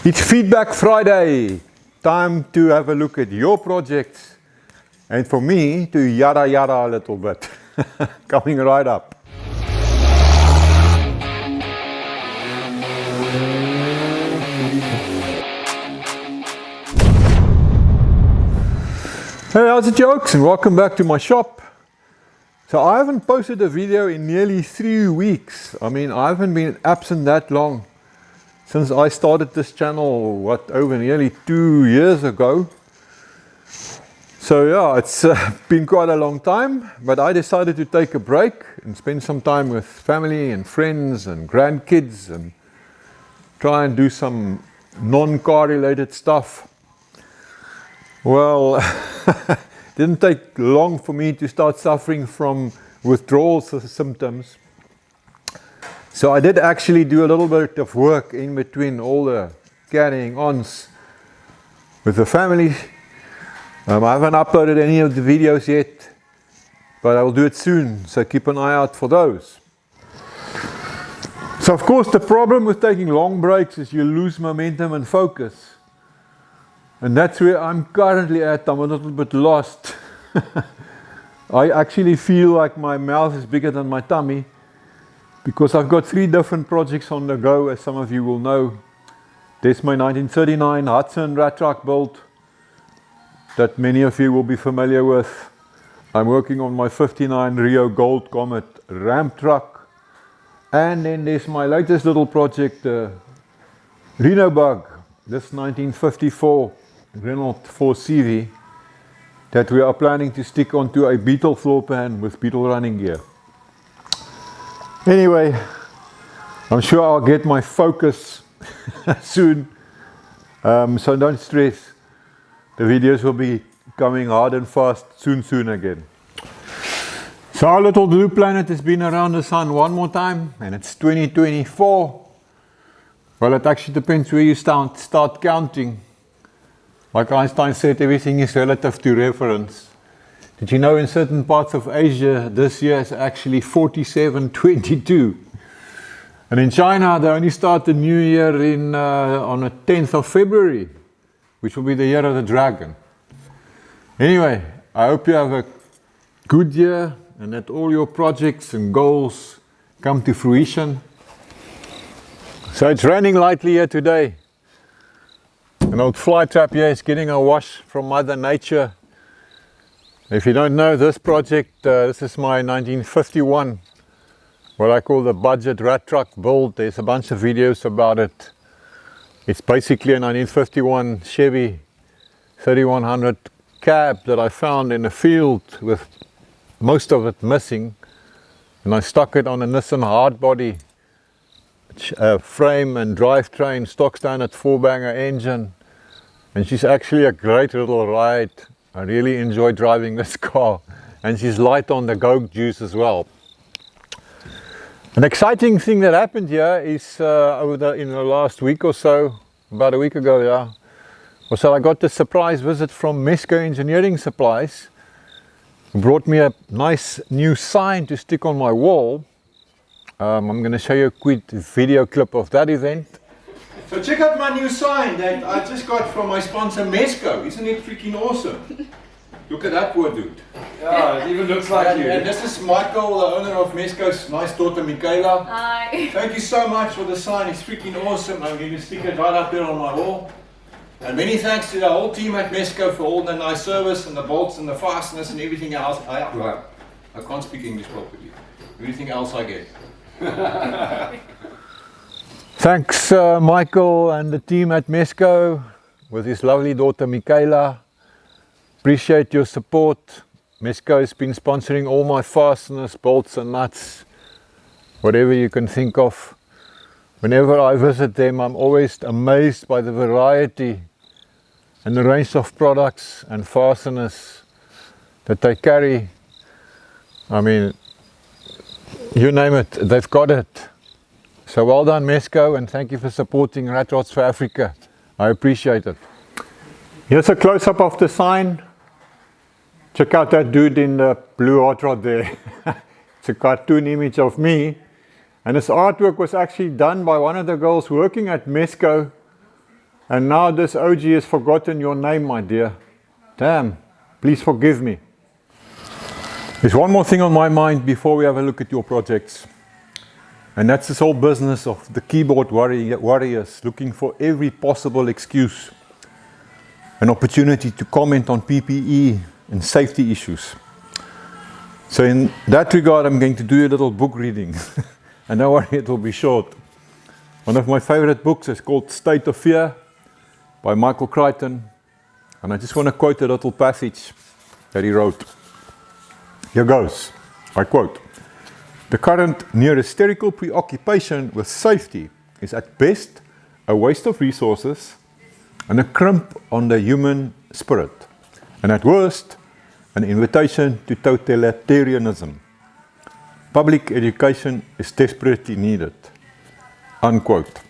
It's Feedback Friday. Time to have a look at your projects and for me to yada a little bit. Coming right up. Hey, how's it, jokes, and welcome back to my shop. So I haven't posted a video in nearly 3 weeks. I mean, I haven't been absent that long since I started this channel, over nearly 2 years ago. So yeah, it's been quite a long time, but I decided to take a break and spend some time with family and friends and grandkids and try and do some non-car related stuff. Well, didn't take long for me to start suffering from withdrawal symptoms. So I did actually do a little bit of work in between all the carrying ons with the family. I haven't uploaded any of the videos yet, but I will do it soon, so keep an eye out for those. So of course the problem with taking long breaks is you lose momentum and focus. And that's where I'm currently at. I'm a little bit lost. I actually feel like my mouth is bigger than my tummy because I've got 3 different projects on the go, as some of you will know. There's my 1939 Hudson rat truck build that many of you will be familiar with. I'm working on my 59 Rio Gold Comet ramp truck. And then there's my latest little project, Reno Bug, this 1954 Renault 4CV that we are planning to stick onto a Beetle floor pan with Beetle running gear. Anyway, I'm sure I'll get my focus soon, so don't stress. The videos will be coming hard and fast soon again. So our little blue planet has been around the sun one more time, and it's 2024. Well, it actually depends where you start counting. Like Einstein said, everything is relative to reference. Did you know in certain parts of Asia this year is actually 4722? And in China they only start the new year on the 10th of February, which will be the year of the dragon. Anyway, I hope you have a good year and that all your projects and goals come to fruition. So it's raining lightly here today. An old fly trap here is getting a wash from Mother Nature. If you don't know this project, this is my 1951, what I call the budget rat truck build. There's a bunch of videos about it. It's basically a 1951 Chevy 3100 cab that I found in a field with most of it missing. And I stuck it on a Nissan hardbody frame and drivetrain, stock standard 4-banger engine. And she's actually a great little ride. I really enjoy driving this car, and she's light on the goat juice as well. An exciting thing that happened here is in the last week or so, about a week ago, yeah, was that I got the surprise visit from Mesco Engineering Supplies, who brought me a nice new sign to stick on my wall. I'm going to show you a quick video clip of that event. So check out my new sign that I just got from my sponsor Mesco. Isn't it freaking awesome? Look at that poor dude. Yeah, it even looks like you. And this is Michael, the owner of Mesco's nice daughter Michaela. Hi. Thank you so much for the sign. It's freaking awesome. I'm going to stick it right up there on my wall. And many thanks to the whole team at Mesco for all the nice service and the bolts and the fasteners and everything else. I can't speak English properly. Everything else I get. Thanks Michael and the team at Mesco with his lovely daughter Michaela. Appreciate your support. Mesco has been sponsoring all my fasteners, bolts and nuts, whatever you can think of. Whenever I visit them, I'm always amazed by the variety and the range of products and fasteners that they carry. I mean, you name it, they've got it. So well done Mesco, and thank you for supporting Rat Rods for Africa. I appreciate it. Here's a close-up of the sign. Check out that dude in the blue hot rod there. It's a cartoon image of me. And this artwork was actually done by one of the girls working at Mesco And now this OG has forgotten your name, my dear. Damn, please forgive me. There's one more thing on my mind before we have a look at your projects. And that's this whole business of the keyboard warriors looking for every possible excuse, an opportunity to comment on PPE and safety issues. So in that regard, I'm going to do a little book reading. And don't worry, it will be short. One of my favorite books is called State of Fear by Michael Crichton. And I just want to quote a little passage that he wrote. Here goes, I quote, "The current near-hysterical preoccupation with safety is at best a waste of resources and a crimp on the human spirit, and at worst, an invitation to totalitarianism. Public education is desperately needed." Unquote.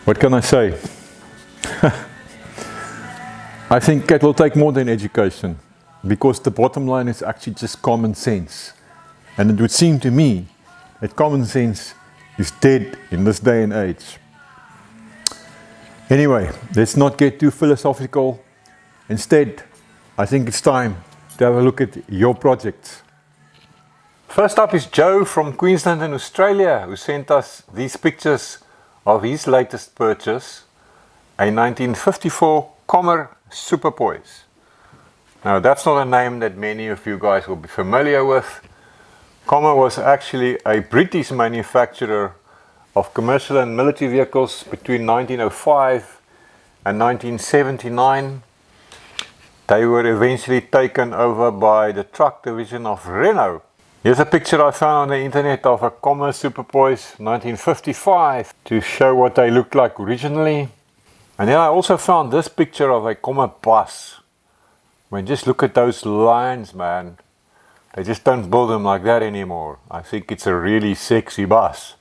What can I say? I think it will take more than education, because the bottom line is actually just common sense. And it would seem to me that common sense is dead in this day and age. Anyway, let's not get too philosophical. Instead, I think it's time to have a look at your projects. First up is Joe from Queensland in Australia, who sent us these pictures of his latest purchase, a 1954 Kommer Superpoise. Now, that's not a name that many of you guys will be familiar with. Kommer was actually a British manufacturer of commercial and military vehicles between 1905 and 1979. They were eventually taken over by the truck division of Renault. Here's a picture I found on the internet of a Kommer Superpoise 1955 to show what they looked like originally. And then I also found this picture of a Kommer bus. I mean, just look at those lines, man. They just don't build them like that anymore. I think it's a really sexy bus.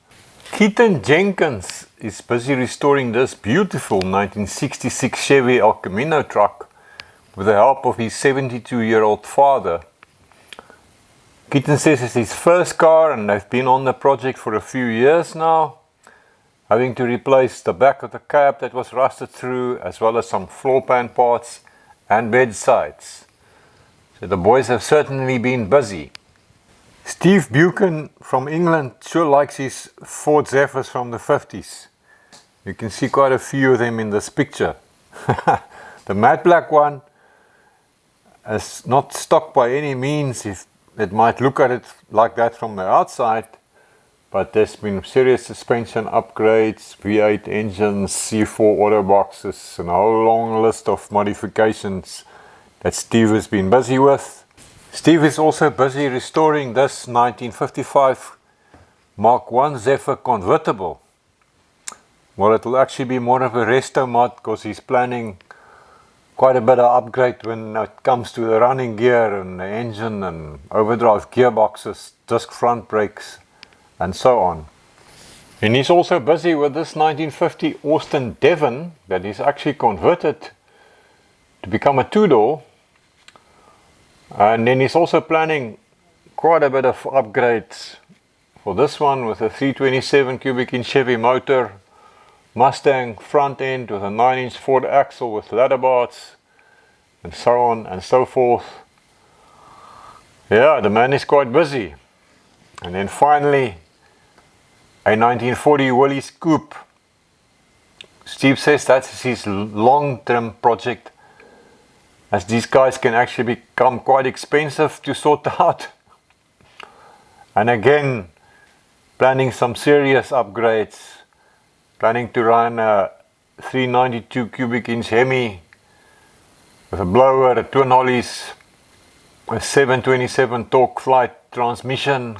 Keaton Jenkins is busy restoring this beautiful 1966 Chevy El Camino truck with the help of his 72-year-old father. Keaton says it's his first car and they've been on the project for a few years now, having to replace the back of the cab that was rusted through, as well as some floor pan parts and bed sides. So the boys have certainly been busy. Steve Buchan from England sure likes his Ford Zephyrs from the 50s. You can see quite a few of them in this picture. The matte black one is not stock by any means. If it might look at it like that from the outside, but there's been serious suspension upgrades, V8 engines, C4 auto boxes, and a whole long list of modifications that Steve has been busy with. Steve is also busy restoring this 1955 Mark I Zephyr convertible. Well, it will actually be more of a resto mod because he's planning quite a bit of upgrade when it comes to the running gear and the engine and overdrive gearboxes, disc front brakes, and so on. And he's also busy with this 1950 Austin Devon that is actually converted to become a two-door. And then he's also planning quite a bit of upgrades for this one with a 327 cubic inch Chevy motor, Mustang front end with a 9-inch Ford axle with ladder bars, and so on and so forth. Yeah, the man is quite busy. And then finally, a 1940 Willys Coupe. Steve says that's his long-term project, as these guys can actually become quite expensive to sort out. And again, planning some serious upgrades, planning to run a 392 cubic inch Hemi with a blower, a twin ollies, a 727 torque flight transmission.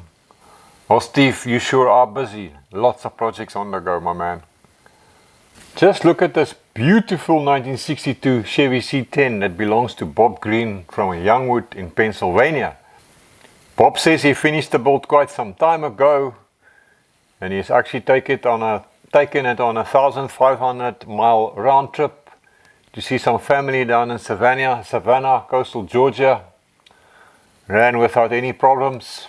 Well, Steve, you sure are busy. Lots of projects on the go, my man. Just look at this beautiful 1962 Chevy C10 that belongs to Bob Green from Youngwood in Pennsylvania. Bob says he finished the build quite some time ago, and he's actually taken it on a 1,500 mile round trip to see some family down in Savannah, coastal Georgia. Ran without any problems.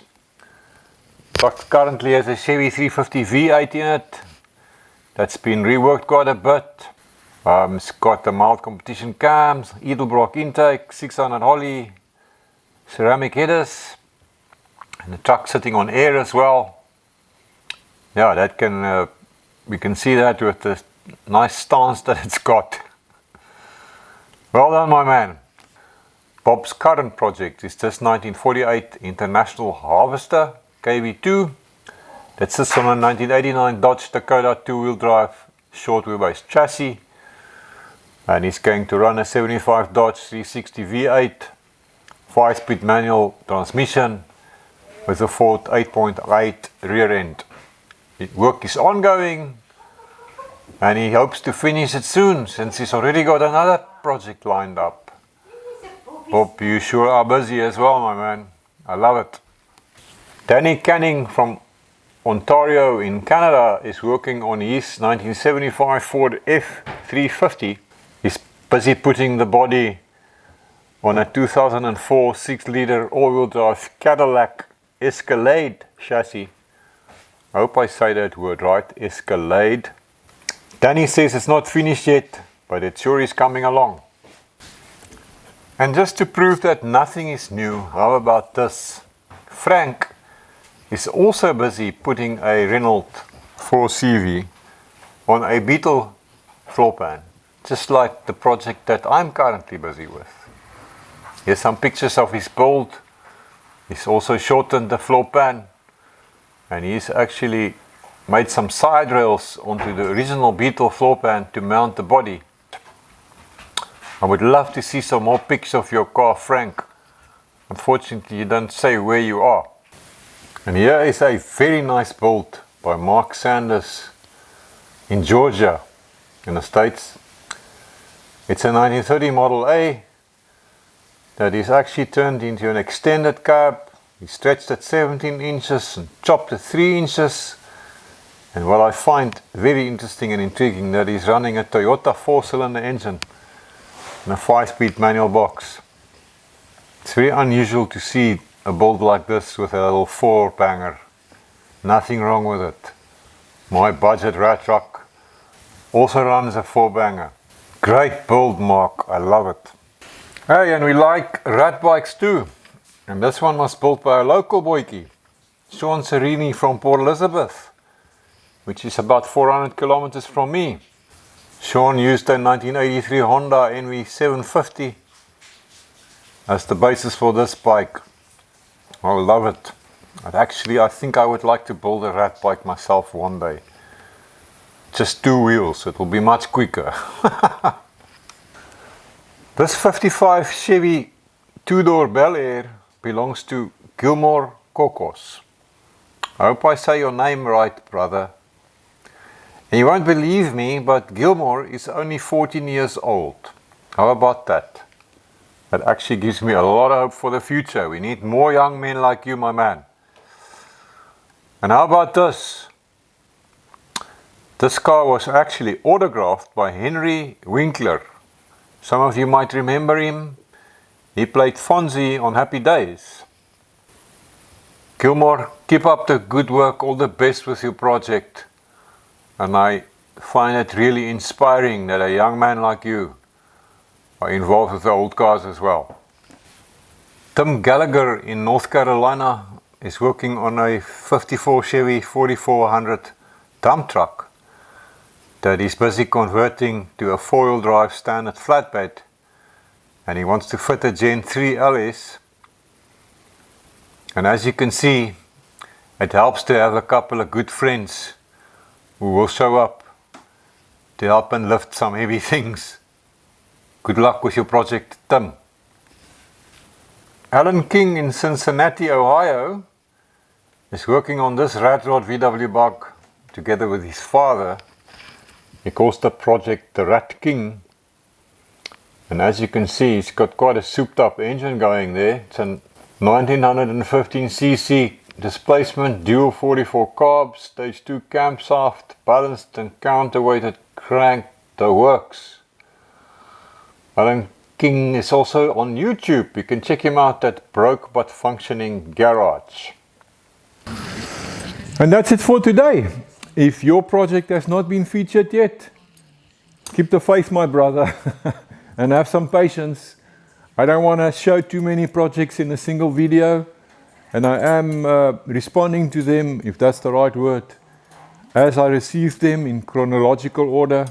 But currently has a Chevy 350 V8 in it. that's been reworked quite a bit. It's got the mild competition cams, Edelbrock intake, 600 Holly, ceramic headers, and the truck sitting on air as well. Yeah, that can we can see that with the nice stance that it's got. Well done, my man. Bob's current project is this 1948 International Harvester KV2 that sits on a 1989 Dodge Dakota two-wheel drive short wheelbase chassis, and he's going to run a 75 Dodge 360 V8 5-speed manual transmission with a Ford 8.8 rear end. Work is ongoing and he hopes to finish it soon, since he's already got another project lined up. Bob, you sure are busy as well, my man. I love it. Danny Canning from Ontario in Canada is working on his 1975 Ford F350. He's busy putting the body on a 2004 6-liter all-wheel drive Cadillac Escalade chassis. I hope I say that word right, Escalade. Danny says it's not finished yet, but it sure is coming along. And just to prove that nothing is new, how about this? Frank is also busy putting a Renault 4CV on a Beetle floor pan, just like the project that I'm currently busy with. Here's some pictures of his build. He's also shortened the floor pan, and he's actually made some side rails onto the original Beetle floor pan to mount the body. I would love to see some more pics of your car, Frank. Unfortunately, you don't say where you are. And here is a very nice build by Mark Sanders in Georgia, in the States. It's a 1930 Model A that is actually turned into an extended cab. He stretched at 17 inches and chopped at 3 inches. And what I find very interesting and intriguing, that he's running a Toyota 4-cylinder engine in a 5-speed manual box. It's very unusual to see a build like this with a little 4-banger. Nothing wrong with it. My budget rat truck also runs a 4-banger. Great build, Mark. I love it. Hey, and we like rat bikes too. And this one was built by a local boykie, Sean Serini from Port Elizabeth, which is about 400 kilometers from me. Sean used a 1983 Honda NV750 as the basis for this bike. I love it. And actually, I think I would like to build a rat bike myself one day. Just 2 wheels, it will be much quicker. This 55 Chevy 2-door Bel Air belongs to Gilmore Kokos. I hope I say your name right, brother. And you won't believe me, but Gilmore is only 14 years old. How about that? That actually gives me a lot of hope for the future. We need more young men like you, my man. And how about this? This car was actually autographed by Henry Winkler. Some of you might remember him. He played Fonzie on Happy Days. Gilmore, keep up the good work. All the best with your project. And I find it really inspiring that a young man like you are involved with the old cars as well. Tim Gallagher in North Carolina is working on a 54 Chevy 4400 dump truck that he's busy converting to a 4-wheel drive standard flatbed, and he wants to fit a Gen 3 LS. And as you can see, it helps to have a couple of good friends who will show up to help and lift some heavy things. Good luck with your project, Tim. Alan King in Cincinnati, Ohio is working on this rat rod VW bug together with his father. He calls the project the Rat King. And as you can see, he's got quite a souped up engine going there. It's a 1915cc displacement, dual 44 carbs, stage 2 camshaft, balanced and counterweighted crank, the works. Alan King is also on YouTube. You can check him out at Broke But Functioning Garage. And that's it for today. if your project has not been featured yet, keep the faith, my brother, and have some patience. I don't want to show too many projects in a single video, and I am responding to them, if that's the right word, as I receive them in chronological order.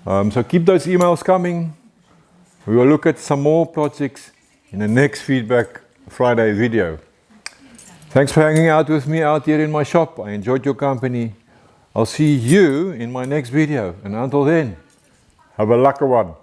So keep those emails coming. We will look at some more projects in the next Feedback Friday video. Thanks for hanging out with me out here in my shop. I enjoyed your company. I'll see you in my next video. And until then, have a lekker one.